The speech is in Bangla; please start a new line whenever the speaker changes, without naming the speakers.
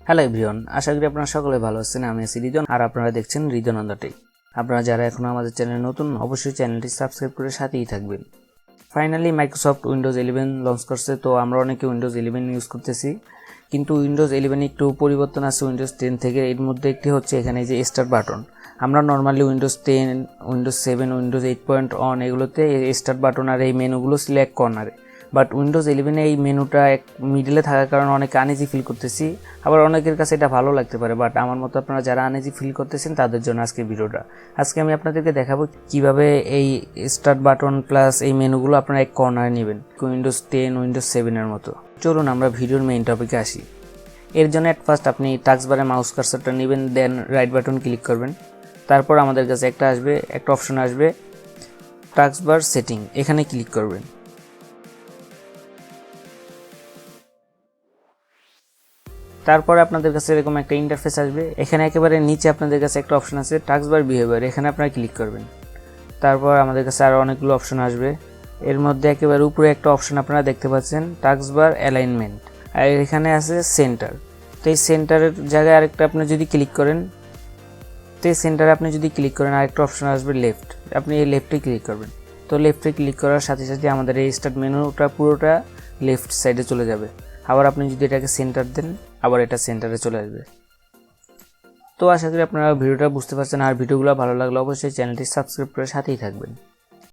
হ্যালো এভরিওয়ান, আশা করি আপনারা সকলে ভালো আছেন। আমি আছি রিজন আর আপনারা দেখছেন রিজন অন দ্য টেক। আপনারা যারা এখনো আমাদের চ্যানেলে নতুন, অবশ্যই চ্যানেলটি সাবস্ক্রাইব করে সাথেই থাকবেন। ফাইনালি মাইক্রোসফট উইন্ডোজ 11 লঞ্চ করছে, তো আমরা অনেকে উইন্ডোজ 11 ইউজ করতেছি, কিন্তু উইন্ডোজ 11 একটু পরিবর্তন আছে উইন্ডোজ 10 থেকে। এর মধ্যে একটি হচ্ছে এখানে যে স্টার্ট বাটন। আমরা নর্মালি উইন্ডোজ 10, উইন্ডোজ 7, উইন্ডোজ 8.1 এগুলোতে স্টার্ট বাটন আর এই মেনুগুলো সিলেক্ট কর্নারে, বাট উইন্ডোজ 11 এই মেনুটা এক মিডলে থাকার কারণে অনেক আনইজি ফিল করতেছি। আবার অনেকের কাছে এটা ভালো লাগতে পারে, বাট আমার মতো আপনারা যারা আনইজি ফিল করতেছেন তাদের জন্য আজকে ভিডিওটা। আজকে আমি আপনাদেরকে দেখাবো কিভাবে এই স্টার্ট বাটন প্লাস এই মেনুগুলো আপনারা এক কর্নারে নেবেন, উইন্ডোজ 10, উইন্ডোজ 7 এর মতো। চলুন আমরা ভিডিওর মেইন টপিকে আসি। এর জন্য এট ফার্স্ট আপনি টাস্কবারে মাউস কার্সারটা নেবেন, দেন রাইট বাটন ক্লিক করবেন। তারপর আমাদের কাছে একটা অপশন আসবে টাস্কবার সেটিং, এখানে ক্লিক করবেন। তারপরে আপনাদের কাছে এরকম একটা ইন্টারফেস আসবে। এখানে একেবারে নিচে আপনাদের কাছে একটা অপশন আছে টাস্কবার বিহেভিয়ার, এখানে আপনারা ক্লিক করবেন। তারপর আমাদের কাছে আরও অনেকগুলো অপশন আসবে। এর মধ্যে একেবারে উপরে একটা অপশন আপনারা দেখতে পাচ্ছেন টাস্কবার অ্যালাইনমেন্ট, আর এখানে আছে সেন্টার। তো এই সেন্টারের জায়গায় আরেকটা আপনি যদি ক্লিক করেন, তো এই সেন্টারে আপনি যদি ক্লিক করেন আরেকটা অপশন আসবে লেফট, আপনি এই লেফটে ক্লিক করবেন। তো লেফটে ক্লিক করার সাথে সাথে আমাদের এই স্টার্ট মেনুটা পুরোটা লেফট সাইডে চলে যাবে। আবার আপনি যদি এটাকে সেন্টার দেন, আবার এটা সেন্টারে চলে আসবে। তো আশা করি আপনারা ভিডিওটা বুঝতে পারছেন, আর ভিডিওগুলো ভালো লাগলে অবশ্যই চ্যানেলটি সাবস্ক্রাইব করে সাথেই থাকবেন।